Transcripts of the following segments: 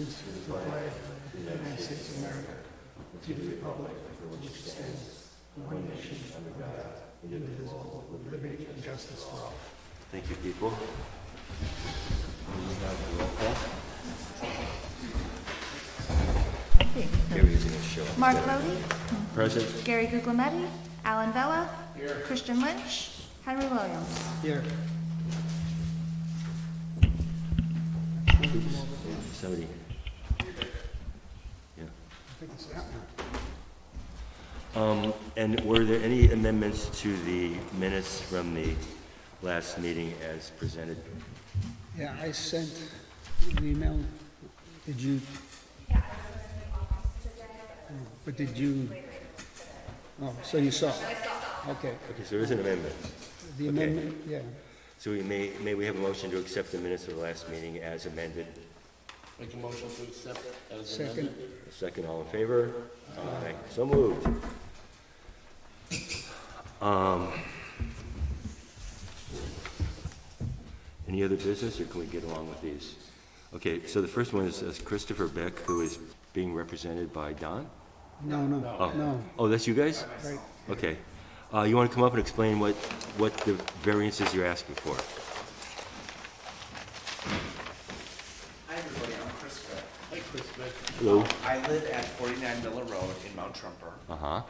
allegiance to the flag of the United States of America, to the republic for which it stands, one nation under God, indivisible, with liberty and justice for all. Thank you, people. We have the roll call. Gary's going to show up. Mark Lodi, Present. Gary Guglielmetti, Alan Vella, Christian Lynch, Henry Williams. Here. Somebody. Yeah. I think it's that one. And were there any amendments to the minutes from the last meeting as presented? Yeah, I sent an email. Did you? But did you? Oh, so you saw? Okay. Okay, so there is an amendment. The amendment, yeah. So may we have a motion to accept the minutes of the last meeting as amended? Make a motion to accept as Second. amended. Second, all in favor? Aye. So moved. Any other business, or can we get along with these? Okay, so the first one is Christopher Beck, who is being represented by Don? No. Oh, that's you guys? Right. Okay. You want to come up and explain what the variances you're asking for? Hi everybody, I'm Chris Beck. Hey, Chris Beck. Hello? I live at 49 Miller Road in Mount Trumper, Uh-huh.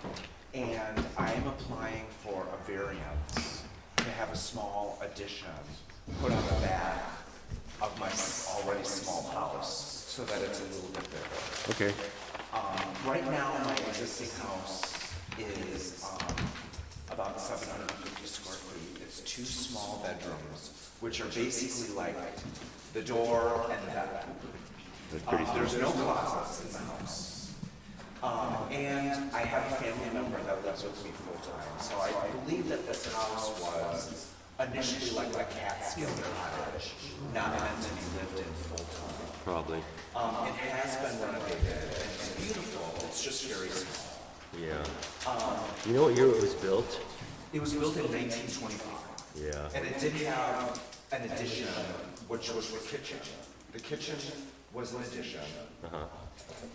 and I am applying for a variance to have a small addition put on the back of my already small house so that it's a little bit bigger. Okay. Right now, my existing house is about 750 square feet. It's 2 small bedrooms, which are basically like the door and the bed. That's pretty There's no closets in the house. And I have a family member that lives with me full time. So I believe that this house was initially like a Catskill cottage, not meant to be lived in full time. Probably. It has been renovated and it's beautiful. It's just very small. Yeah. You know what year it was built? It was built in 1925. Yeah. And it did have an addition, which was the kitchen. The kitchen was an addition. Uh-huh.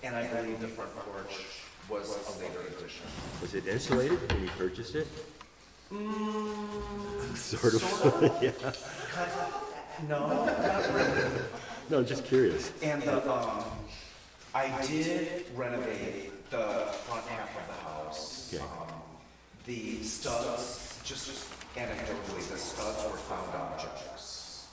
And I believe the front porch was a later addition. Was it insulated when you purchased it? Sort of. Yeah. No, not really. No, just curious. And I did renovate the front half of the house. Okay. The studs, just anecdotally, the studs were found objects.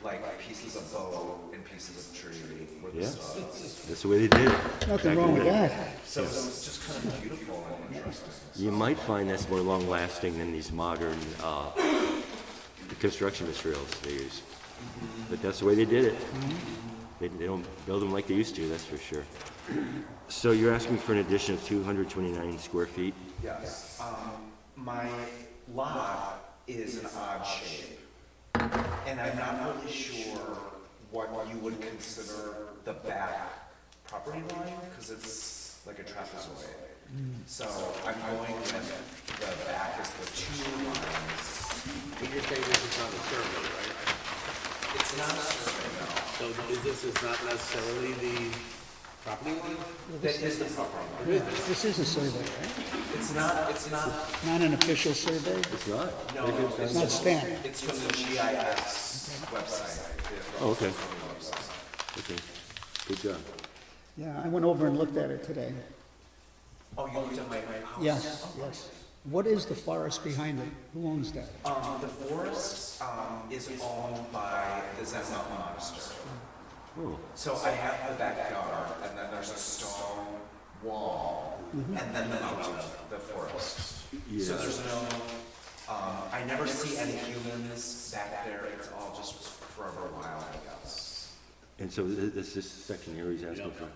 Like pieces of bow and pieces of tree were the Yeah. studs. That's the way they did it. Nothing wrong with that. So it was just kind of beautiful and interesting. You might find that's more long-lasting than these modern construction materials they use. But that's the way they did it. They don't build them like they used to, that's for sure. So you're asking for an addition of 229 square feet? Yes. My lot is an odd shape. And I'm not really sure what you would consider the back property line, because it's like a trapezoid. So I'm going with the back as the 2 lines. But you're saying this is not a survey, right? It's not a survey, no. So this is not necessarily the property line? That is the property line. This is a survey, right? It's not, Not an official survey? It's not? no, It's not stamped. it's from the GIS website. Oh, okay. Okay, good job. Yeah, I went over and looked at it today. Oh, you looked at my house? Yes, yes. What is the forest behind it? Who owns that? The forest is owned by the Zen Mountain Monastery. Oh, So I have the backyard, and then there's a stone wall, and then the mountain, the forest. yeah. So there's no, I never see any humans back there. It's all just forever wild, I guess. And so this section here he's asking for?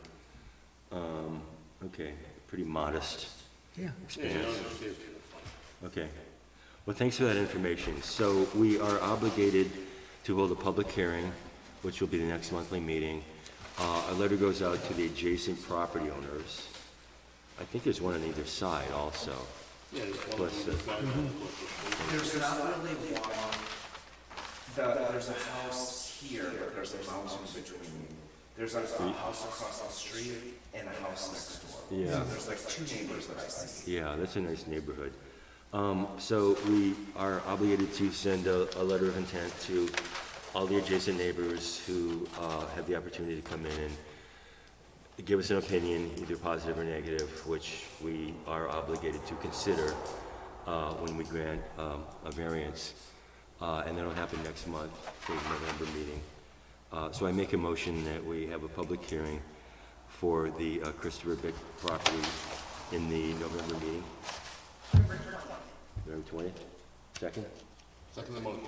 Okay, pretty modest. Yeah. Okay. Well, thanks for that information. So we are obligated to hold a public hearing, which will be the next monthly meeting. A letter goes out to the adjacent property owners. I think there's one on either side also. Yeah, there's one Plus, on the side. There's not really one, there's a house here, but there's a mountain between There's a house across the street and a house next door. Yeah. So there's like two neighbors that I see. Yeah, that's a nice neighborhood. So we are obligated to send a letter of intent to all the adjacent neighbors who have the opportunity to come in and give us an opinion, either positive or negative, which we are obligated to consider when we grant a variance. And that'll happen next month, the November meeting. So I make a motion that we have a public hearing for the Christopher Bick property in the November meeting. November 20th? Second? Second the motion.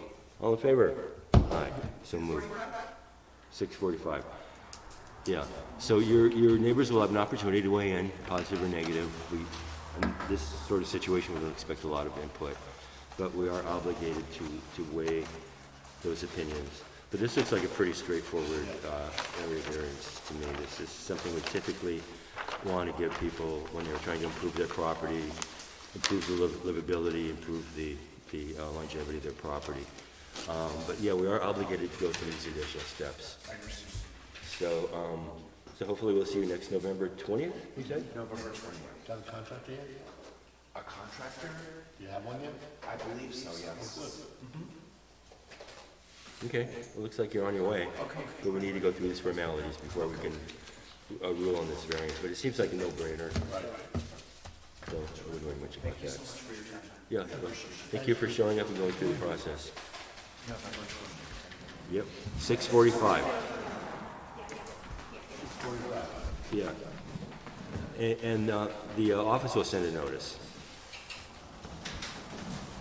All in favor? Aye, so moved. 6:45. Yeah, so your neighbors will have an opportunity to weigh in, positive or negative. In this sort of situation, we don't expect a lot of input, but we are obligated to weigh those opinions. But this looks like a pretty straightforward area variance to me. This is something we typically want to give people when they're trying to improve their property, improve the livability, improve the longevity of their property. But yeah, we are obligated to go through these additional steps. So, so hopefully we'll see you next November 20th, you said? November 20th. Do you have a contractor yet? A contractor? Do you have one yet? I believe so, yes. Okay, it looks like you're on your way. Okay. But we need to go through these formalities before we can rule on this variance, but it seems like a no-brainer. So, I wouldn't worry much about that. Yeah, well, thank you for showing up and going through the process. Yep, 6:45. Yeah. And the office will send a notice.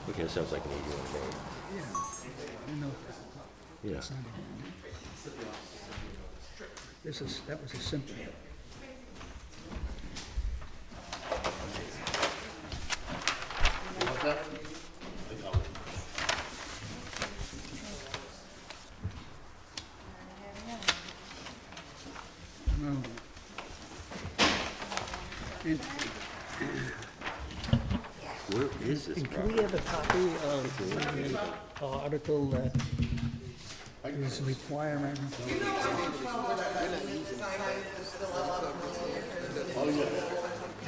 Okay, that sounds like an easy one, I know. yeah. It's not even- that was a simple. You want that? No. And Where is this can property? we have a copy of the article that is requiring?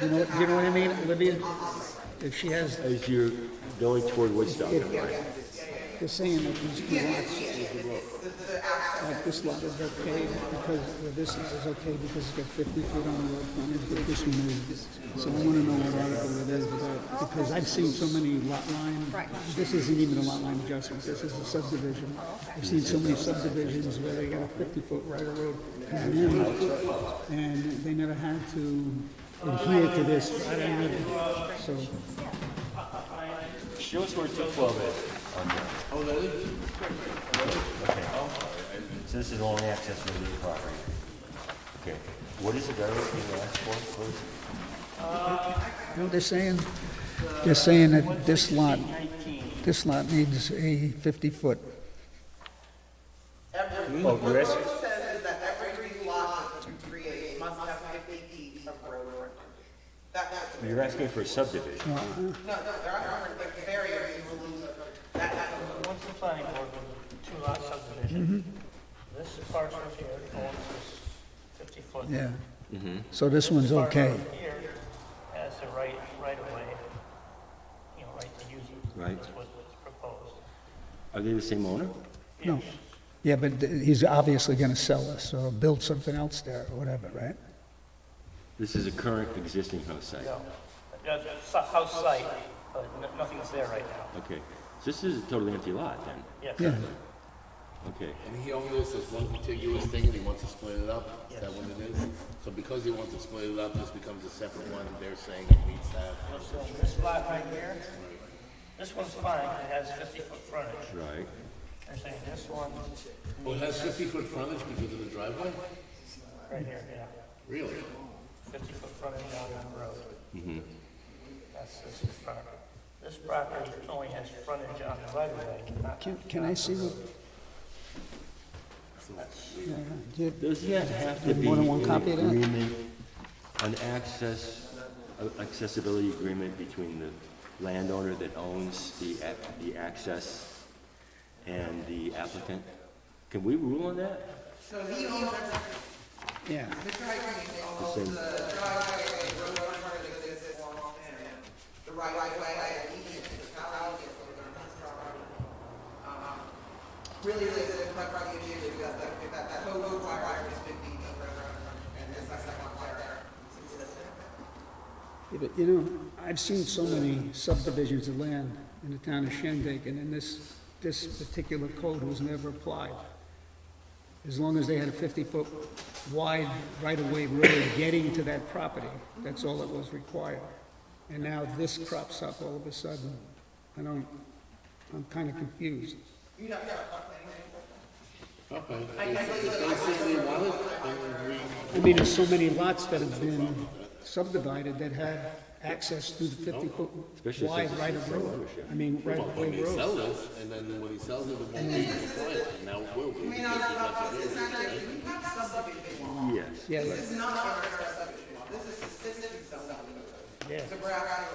You know what I mean, Olivia? If she has, As you're going toward Woodstock, right? they're saying that these two lots, like this lot is okay because, or this lot is okay because it's got 50 feet on the road frontage, but this one is. So I want to know what article it is about, because I've seen so many lot line, this isn't even a lot line adjustment, this is a subdivision. I've seen so many subdivisions where they got a 50-foot right of road coming in, and they never had to adhere to this. I don't know. So, Show us where 212 is. Oh, that is? Okay. So this is only access to the property. Okay. What is the variance being asked for, please? you know what they're saying that this lot needs a 50-foot. Oh, you're asking, Says is that every lot that you create must have 50 feet of road frontage. That's, you're asking for a subdivision. no, there are like barriers you remove that. Once the planning board with a two-lot subdivision, this parcel here owns this 50-foot. Yeah. So this one's okay. Here has the right of way, right to use it. Right. That's what's proposed. Are they the same owner? No. Yeah, but he's obviously going to sell this or build something else there or whatever, right? This is a current existing house site. No, it's a house site, but nothing's there right now. Okay. So this is a totally empty lot then? Yes. Yeah. Okay. And he owns this as one contiguous thing and he wants to split it up? Is that what it is? So because he wants to split it up, this becomes a separate one and they're saying it meets that. So this lot right here, this one's fine, it has 50-foot frontage. Right. They're saying this one, Oh, it has 50-foot frontage because of the driveway? right here, yeah, Really? 50-foot frontage on that road. That's this property. This property only has frontage on the right of way, not. Can I see what? Yeah, do you- Does that have to be More than one an copy of that? agreement, an accessibility agreement between the landowner that owns the access and the applicant? Can we rule on that? So he owns Yeah, Mr. Hyde, owns the driveway, the road frontage that exists and the right way, even if the municipality gets over on his property. Really, the property issue is that code requires 50 feet of road frontage, and this is not there. Yeah, but you know, I've seen so many subdivisions of land in the town of Shandaken, and this particular code was never applied. As long as they had a 50-foot wide right-of-way road getting to that property, that's all that was required. And now this crops up all of a sudden. I'm kind of confused. Okay. If they say they want it, then we, I mean, there's so many lots that have been subdivided that have access to the 50-foot Especially wide since it's right-of-way road. I mean, when right-of-way they road. sell this, and then when he sells it, it won't be compliant, and now it will be. I mean, it's not like, we have subdivision law. Yes. Yeah, This is not our subdivision law, this is specific subdivision. Yeah. So we're out of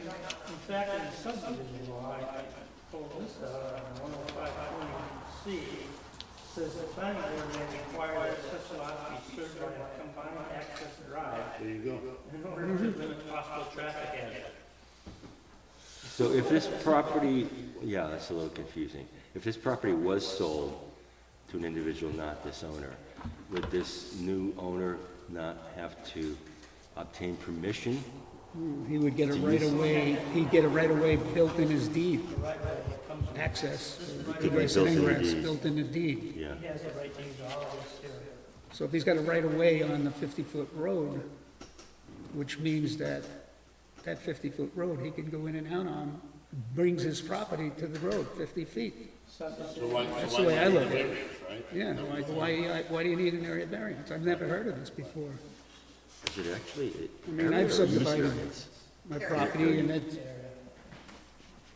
In fact, in the subdivision law, I pulled this out on 105.40C, says the planning board may require that such lots be served by a combined access drive There you go. in order to limit possible traffic hazard. So if this property, yeah, that's a little confusing. If this property was sold to an individual, not this owner, would this new owner not have to obtain permission? he would get a right-of-way, he'd get a right-of-way built in his deed. Access, could be egress built and in the ingress, deed. built in the deed. Yeah. He has the right to use all of this too. So if he's got a right-of-way on the 50-foot road, which means that that 50-foot road, he can go in and out on, brings his property to the road, 50 feet. So why, That's why the way I not look at the it. variance, right? Yeah, like, why do you need an area variance? I've never heard of this before. Is it actually? I mean, I've subdivided variance? my property, and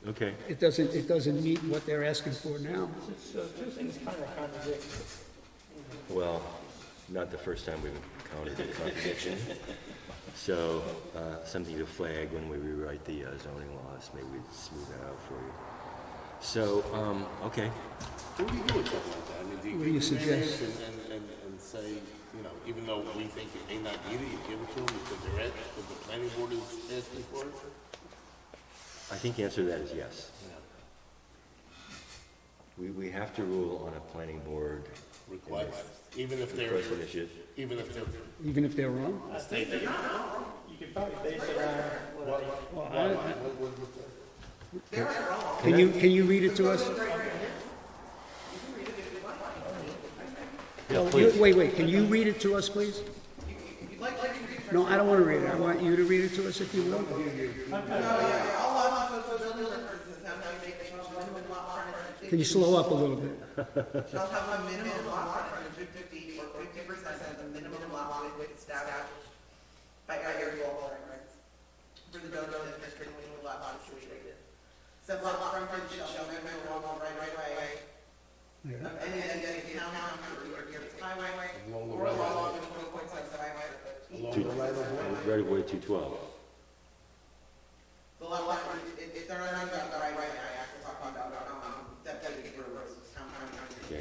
Okay. it doesn't meet what they're asking for now. So two things kind of contradict. Well, not the first time we've encountered a contradiction. So, something to flag when we rewrite the zoning laws, maybe we'd smooth that out for you. So, okay, What do you do with something like that? I mean, What do you give the variance suggest? and say, you know, even though we think it may not need it, you give it to them because because the planning board is asking for it? I think the answer to that is yes. We have to rule on a planning board Request, even if they're, request initiative. even if they're, Even if they're wrong? I think that you could probably base it on what I, Can you read it to us? Yeah, please. Wait, can you read it to us, please? No, I don't want to read it. I want you to read it to us if you will. All lots of building records in the town now make a minimum lot frontage. Can you slow up a little bit? Shall have a minimum lot frontage of 50 or 50% of the minimum lot width established by area requirements for the zoning district in the lot situated. Said lot frontage shall measure along the right way Yeah. of any town boundary or nearest highway or along the 12.6 highway. Right of way 212. The lot frontage, if they're not on the right way, I have to talk about, dedicated roads, town boundary. Okay.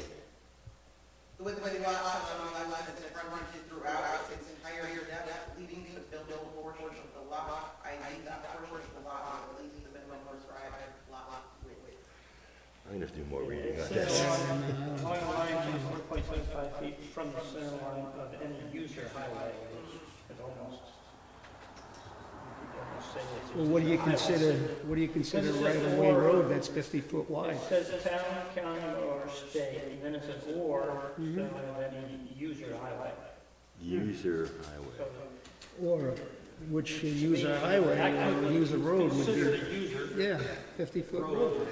The way the lot line is frontage throughout its entire depth, leading to the buildable portion of the lot, i.e. that portion of the lot, at least the minimum prescribed lot width. I'm gonna have to do more reading on says this. along the line is 1.75 feet from the center line of any user highway, which is almost, you could almost say it's. Well, what do you consider right-of-way road that's 50 foot It wide? says town, county, or state, and then it says or, center of any user highway. User highway. Or which user highway, or user road would Consider be, the user. yeah, 50-foot road.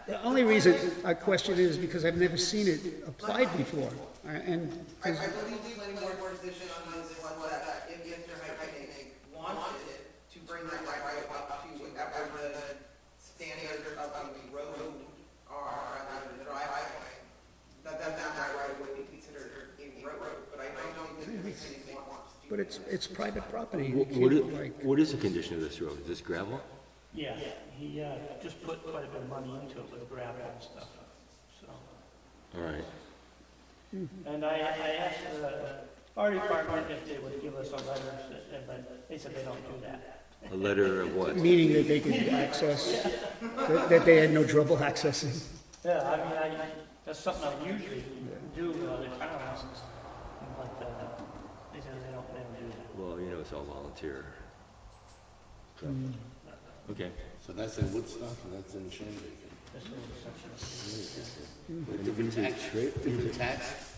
The only reason I question it is because I've never seen it applied before. And, I believe the planning board position on this was that if Mr. Hyde wanted to bring that right up to whatever the standards of the road are, rather than the driveway, that right would be considered a road, but I don't think this is anything wants to. but it's private property. You What can't, like, what is the condition of this road? Is this gravel? Yeah, he just put quite a bit of money into it with gravel and stuff, so. All right. And I asked our department, if they would give us a letter, but they said they don't do that. A letter of what? Meaning that they could access, that they had no trouble accessing. Yeah, I mean, that's something I usually do with other towns, but, they said they don't do that. Well, you know, it's all volunteer. So, okay. So that's in Woodstock and that's in Shandaken. This little section. Different tax rate? Different tax?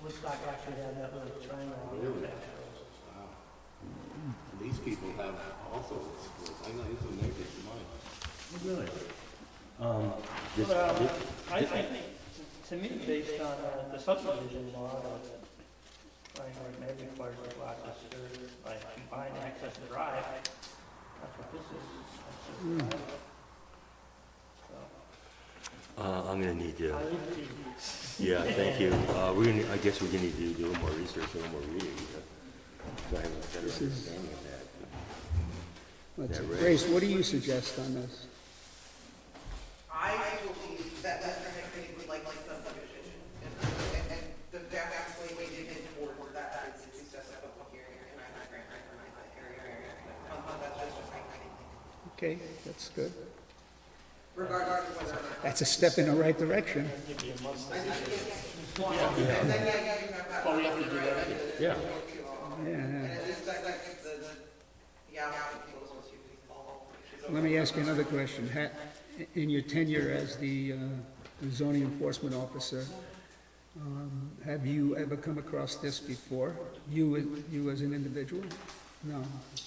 Woodstock actually had that little triangle. Really? Wow. And these people have also, I know these are neighbors of mine. Really? Well, I think, to me, based on the subdivision law, that triangle may require the lot to serve by combined access drive. That's what this is. That's just drive. So, I'm gonna need to, I leave it to you. yeah, thank you. I guess we're gonna need to do a little more research, a little more reading. So I have a better understanding of that. Let's see. Yeah, right. Grace, what do you suggest on this? I believe that Mr. Hickman would like subdivision, and the fastest way we did hit towards that is to set up a public hearing, and I grant that area. That's just my opinion. Okay, that's good. Regardless of whether or not. That's a step in the right direction. And then, you have that. Well, we have to do that. Yeah. Yeah. And at least that gives the applicant feels once you follow. Let me ask you another question. In your tenure as the zoning enforcement officer, have you ever come across this before? You as an individual? No, I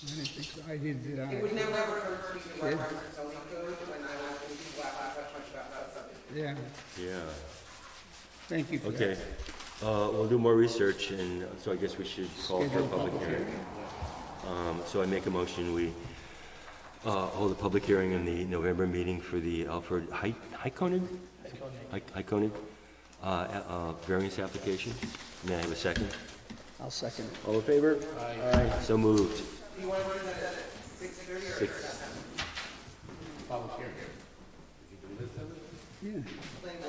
didn't think so. I did I? It would never occur to me to reference zoning code when I was in people ask much about subdivision. Yeah, Yeah. thank you for that. Okay. We'll do more research, and so I guess we should call for a Schedule a public public hearing. So I make a motion, we hold a public hearing in the November meeting for the Alfred Hykonen variance application. May I have a second? I'll second it. All in favor? Aye. So moved. Do you want to do that at 6:30 or? Six. Public hearing. You can do this, then?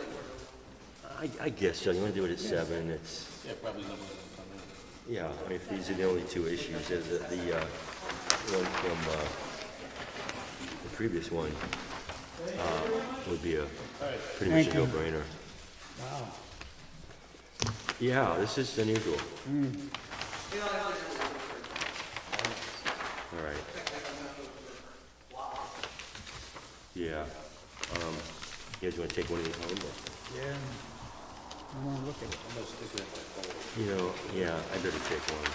Yeah. I guess so. You want to do it at 7? It's, Yeah, probably nobody will come in. yeah, I mean, if these are the only two issues, the one from the previous one would be a pretty much a Thank you. no-brainer. Yeah, this is unusual. All right. Yeah. You guys want to take one of these home? Or? Yeah. I want to look at it. I'm gonna stick it in my phone. You know, yeah, I better take one.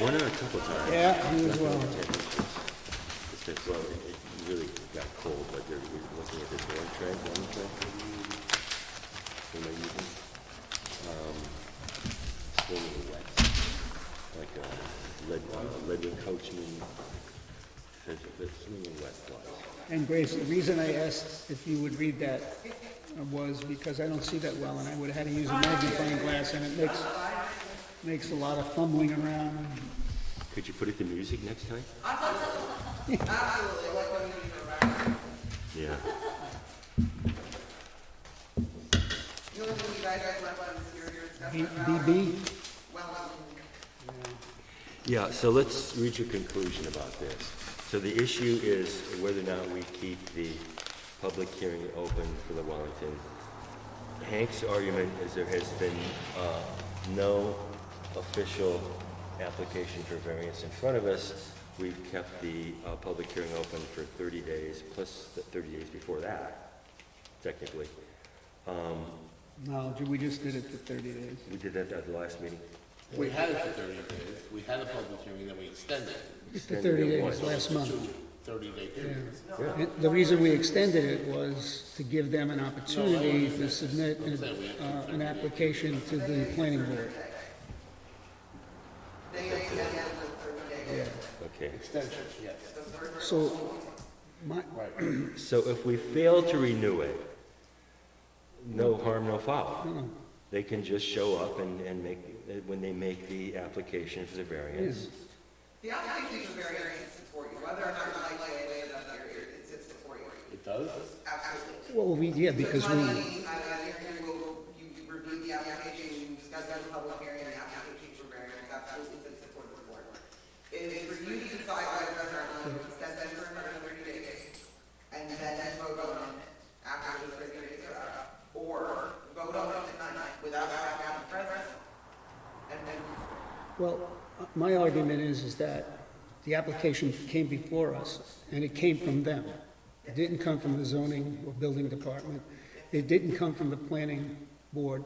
Went out a couple times. Yeah, you as well. It's just, well, it really got cold, but we're looking at this one track. Am I using? Swimming wet. Like a Leadwin Coachman. Says the swimming wet flies. And Grace, the reason I asked if you would read that was because I don't see that well, and I would have had to use a magnifying glass, and it makes a lot of fumbling around. Could you put it to music next time? Absolutely, like when you do your background. Yeah. The only thing you guys left on is your discussion about, BB? well, Yeah, so let's reach a conclusion about this. So the issue is whether or not we keep the public hearing open for the Wellington. Hank's argument is there has been no official application for variance in front of us. We've kept the public hearing open for 30 days, plus the 30 days before that, technically. No, we just did it for 30 days. We did that at the last meeting. We had it for 30 days, we had a public hearing, then we extended it. It's for 30 days last month. 30-day period. And the reason we extended it was to give them an opportunity to submit an application to the planning board. Okay. Extension, yes. So, So if we fail to renew it, no harm, no foul. They can just show up and make, when they make the application for the variance. The application for variance is for you, whether or not you like the way it up here, it's for you. It does? Absolutely. Well, because we, You review the application, you discuss the public hearing, the application for variance, absolutely it's for the board. It is for you to decide whether or not you extend that for another 30 days, and then vote on it after the 30 days are up, or vote on it tonight without having present, and then well, my argument is that the application came before us, and it came from them. It didn't come from the zoning or building department. It didn't come from the planning board.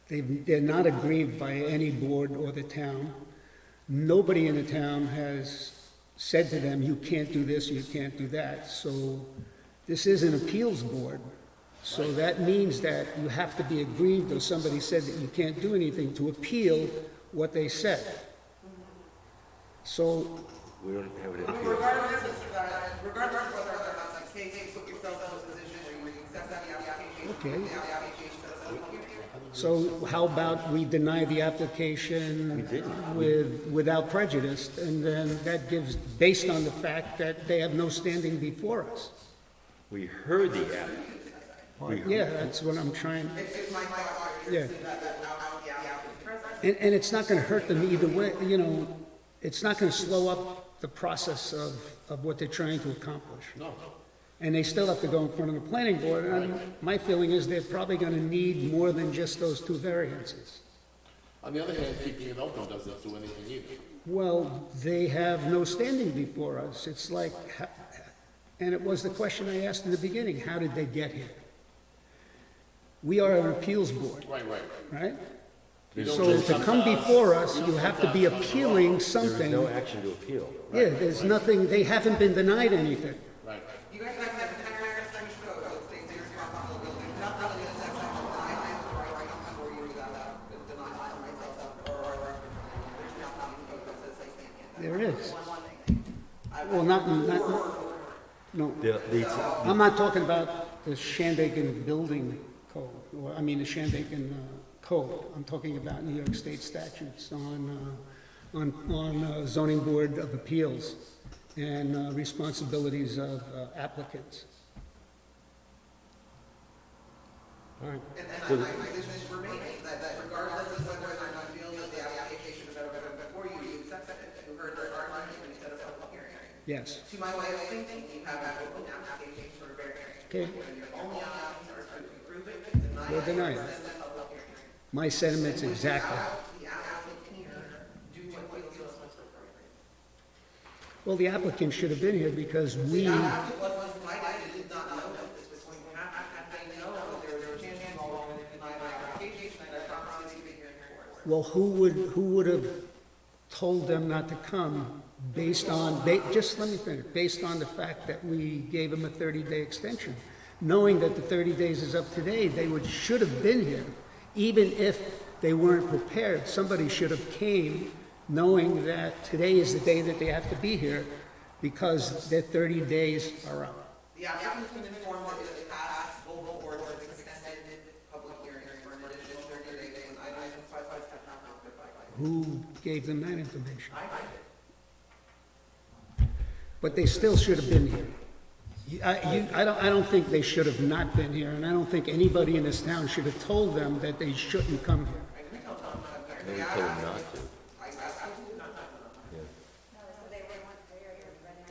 They're not aggrieved by any board or the town. Nobody in the town has said to them, you can't do this, you can't do that. So this is an appeals board. So that means that you have to be aggrieved, or somebody said that you can't do anything to appeal what they said. So, We don't have an appeal. regardless of whether or not the state put yourself in a position where you accept the application, okay. the application says public hearing. So how about we deny the application without prejudice, and then that gives, based on the fact that they have no standing before us? We heard the app. Yeah, that's what I'm trying, It's my thought, yeah. that now the applicant is present. And it's not gonna hurt them either way, you know, it's not gonna slow up the process of what they're trying to accomplish. No. And they still have to go in front of the planning board, and my feeling is they're probably gonna need more than just those two variances. On the other hand, keeping it open doesn't do anything either. Well, they have no standing before us. It's like, and it was the question I asked in the beginning, how did they get here? We are an appeals board, right? So to come before us, you have to be appealing There is something. no action to appeal. Yeah, there's nothing, they haven't been denied anything. Right. You guys have a temporary section code that states your responsibility. There's nothing in this section that I have the right to come for you without denying myself or there's nothing in the code that says they can't. There is. One thing. Well, no, I'm not talking about the Shandaken building code, or, I mean, the Shandaken code. I'm talking about New York State statutes on zoning board of appeals and responsibilities of applicants. All right. And my position is remaining, that regardless of whether or not you feel that the application is over before you, you accept it. You heard their argument and you set a public hearing. Yes, To my way of thinking, you have an open application for variance. okay, And your only options are to approve it, deny or it, deny it. and then public hearing. My sentiments exactly. The applicant here do what feels most appropriate. Well, the applicant should have been here because we, The applicant was invited and did not know that this was going to happen. Had they known that there was a chance involved in denying my application, I promise they'd be here for it. well, who would have told them not to come based on, just let me finish, based on the fact that we gave them a 30-day extension? Knowing that the 30 days is up today, they should have been here, even if they weren't prepared. Somebody should have came knowing that today is the day that they have to be here because their 30 days are up. The applicant's been informed that it passed full board with extended public hearing for an additional 30 days when items and specified have not been notified. Who gave them that information? I But they still should have been here. I don't think they should have not been here, and I don't think anybody in this town should have told them that they shouldn't come here. Maybe told them not to.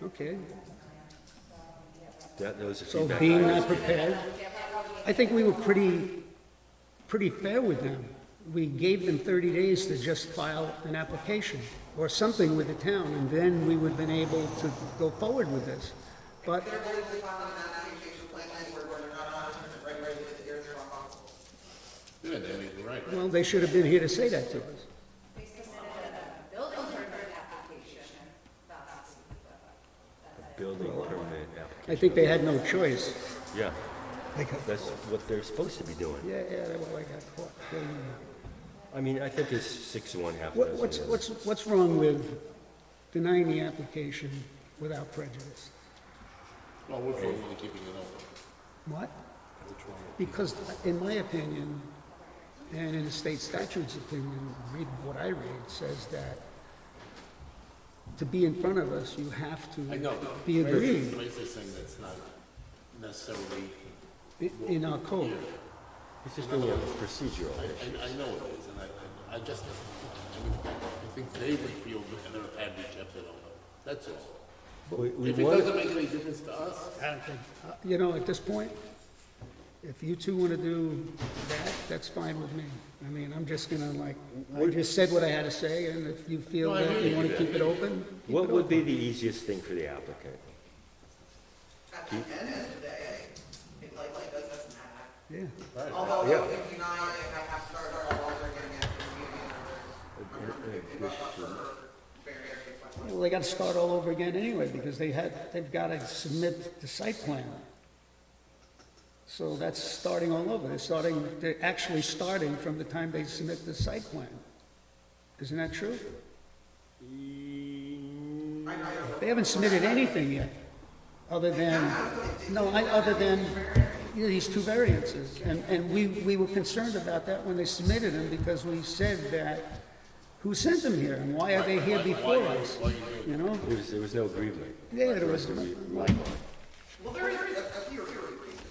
Okay, That was the so feedback. being not prepared, I think we were pretty fair with them. We gave them 30 days to just file an application or something with the town, and then we would have been able to go forward with this. But, They're going to file an application planning where we're not 100% regular with the areas responsible. Yeah, they may be right. well, they should have been here to say that to us. Building permit application. I think they had no choice. Yeah, They got- that's what they're supposed to be doing. Yeah, well, I got caught. I mean, I think it's 6-1, half a dozen. What's wrong with denying the application without prejudice? Well, we're totally keeping it open. What? Because in my opinion, and in the state statute's opinion, read what I read, says that to be in front of us, you have to I know. be agreed Raise this thing that's not necessarily, in our code. It's just doing a procedural. I know it is, and I just, I think they would feel better had we kept it open. That's all. We If it want, doesn't make any difference to us, I don't think, you know, at this point, if you two want to do that, that's fine with me. I mean, I'm just gonna like, I just said what I had to say, and if you feel that you want to keep it open, keep what it would open. be the easiest thing for the applicant? At the end of the day, it like doesn't matter. Yeah. Although Yeah. if you not, I have to start all over again after the meeting or. Well, they gotta start all over again anyway, because they've gotta submit the site plan. So that's starting all over. They're actually starting from the time they submit the site plan. Isn't that true? They haven't submitted anything yet, other than, other than these two variances. And we were concerned about that when they submitted them, because we said that, who sent them here, and why are they here before us? You know? There was no agreement. Yeah, there was, like, Well, there is a clear reason.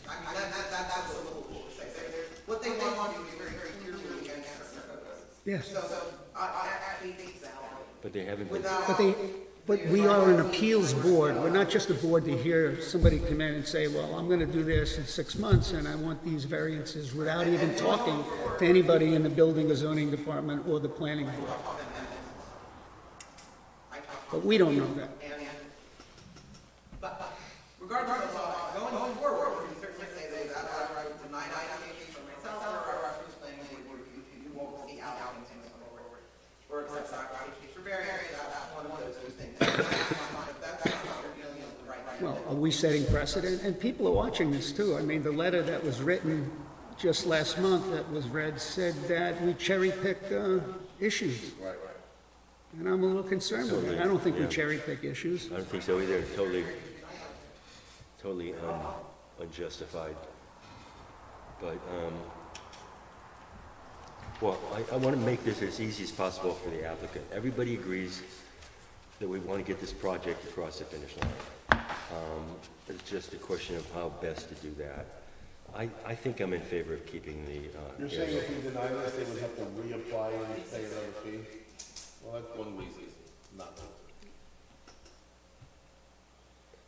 I mean, that's a little cool to say. What they want to do is very clearly against our purposes. yes. So, I actually think that. But they haven't been, But we are an appeals board. We're not just a board to hear somebody come in and say, well, I'm gonna do this in 6 months, and I want these variances without even talking to anybody in the building or zoning department or the planning board. But we don't know that. But regardless of going forward, we can certainly say that I would deny application for myself or our first planning board, you won't see outcomes in the forward. Or accept our application for variance, that's one of those things. That's not your feeling of the right. Well, are we setting precedent? And people are watching this too. I mean, the letter that was written just last month that was read said that we cherry pick issues. right. And I'm a little concerned with that. I don't think we Yeah. cherry pick issues. I don't think so either, totally unjustified. But, well, I want to make this as easy as possible for the applicant. Everybody agrees that we want to get this project across the finish line. It's just a question of how best to do that. I think I'm in favor of keeping the, You're saying if we deny this, they would have to reapply and pay another fee? Well, that's one reason not to.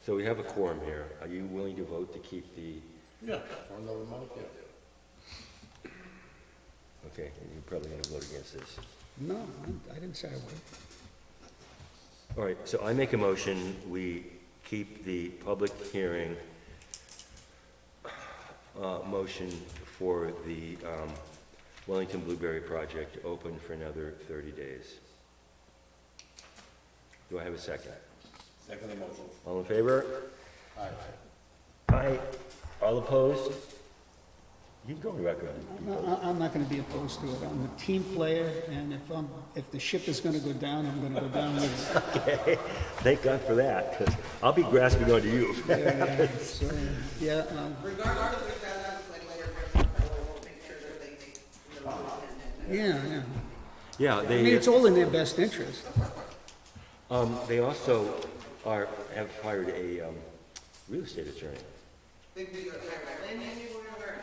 so we have a quorum here. Are you willing to vote to keep the, Yeah. For another month, yeah. okay, you're probably going to vote against this. No, I didn't say I would. All right, so I make a motion, we keep the public hearing motion for the Wellington Blueberry project open for another 30 days. Do I have a second? Second motion. All in favor? Aye. Aye. All opposed? You can go on record. I'm not gonna be opposed to it. I'm a team player, and if the ship is gonna go down, I'm gonna go down with it. Okay, thank God for that, 'cause I'll be grasping onto you. So, yeah, Regardless of that, planning board, we'll make sure that they, yeah. Yeah, I mean, it's all in their best interest. they also have hired a real estate attorney. they do their land use order,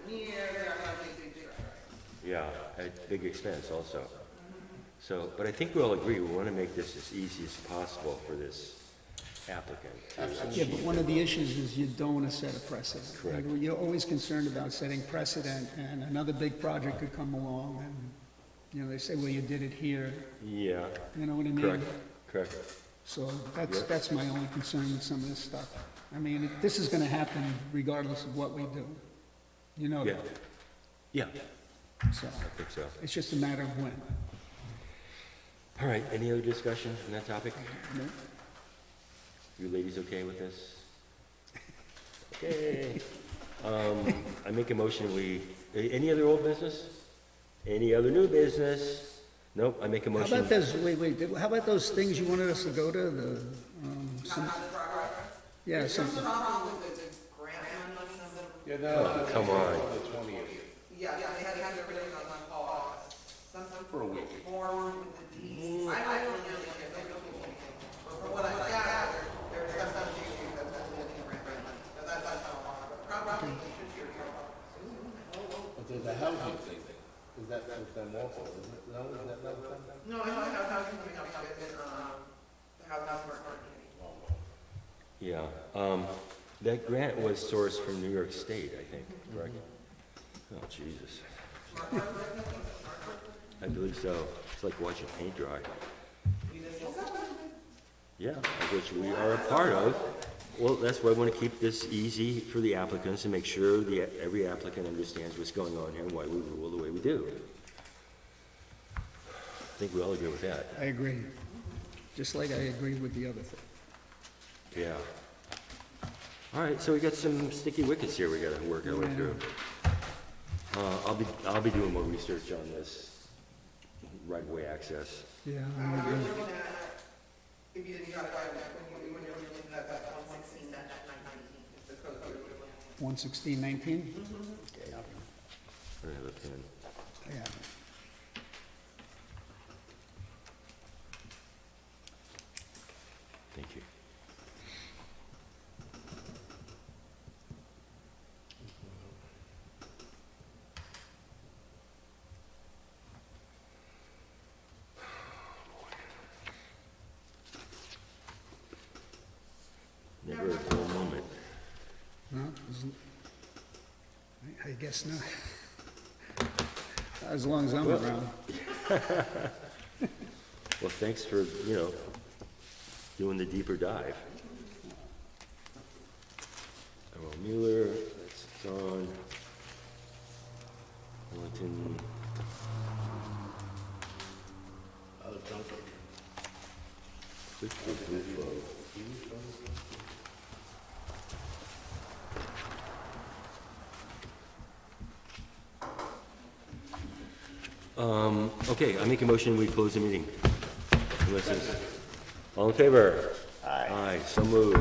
engineer, they're Yeah, at big expense also. So, but I think we all agree, we want to make this as easy as possible for this applicant. Yeah, but one of the issues is you don't wanna set a precedent. Correct. And you're always concerned about setting precedent, and another big project could come along, and, you know, they say, well, you did it here, Yeah, you know what I mean? correct, correct. So that's my only concern with some of this stuff. I mean, this is gonna happen regardless of what we do. You know Yeah, that, yeah, so I think so. it's just a matter of when. All right, any other discussion on that topic? No? You ladies okay with this? Okay. I make a motion, any other old business? Any other new business? Nope, I make a How motion. about those, how about those things you wanted us to go to, yeah, something. problem with the grant money, Yeah, no, Come on. the 20th. Yeah, they had everything on pause. Some For a week. form with the deeds. I don't really get it. From what I gathered, there's some issues that's been different. But that's how, probably should hear about. But there's a housing thing. Is that with them also, isn't it? No, is that not with them? No, I know how housing coming up with the house market. Yeah, that grant was sourced from New York State, I think, correct? Oh, Jesus. I believe so. It's like watching paint dry. Yeah, of which we are a part of. Well, that's why I want to keep this easy for the applicants and make sure every applicant understands what's going on here and why we rule the way we do. I think we all agree with that. I agree. Just like I agree with the other thing. Yeah. All right, so we got some sticky wickets here we gotta work our way through. I'll be doing more research on this right-of-way access. Yeah, You're I agree. looking at, if you didn't got it, when you're looking at that 116, that 19, the code you're looking at. 11619? Okay. I have a pen. Yeah. Thank you. Never a dull moment. No, I guess not. As long as I'm around. Well, thanks for, doing the deeper dive. Earl Mueller, that's gone. Wellington, Victor Bufo. Okay, I make a motion, we close the meeting. Unless there's- All in favor? Aye. Aye, so moved.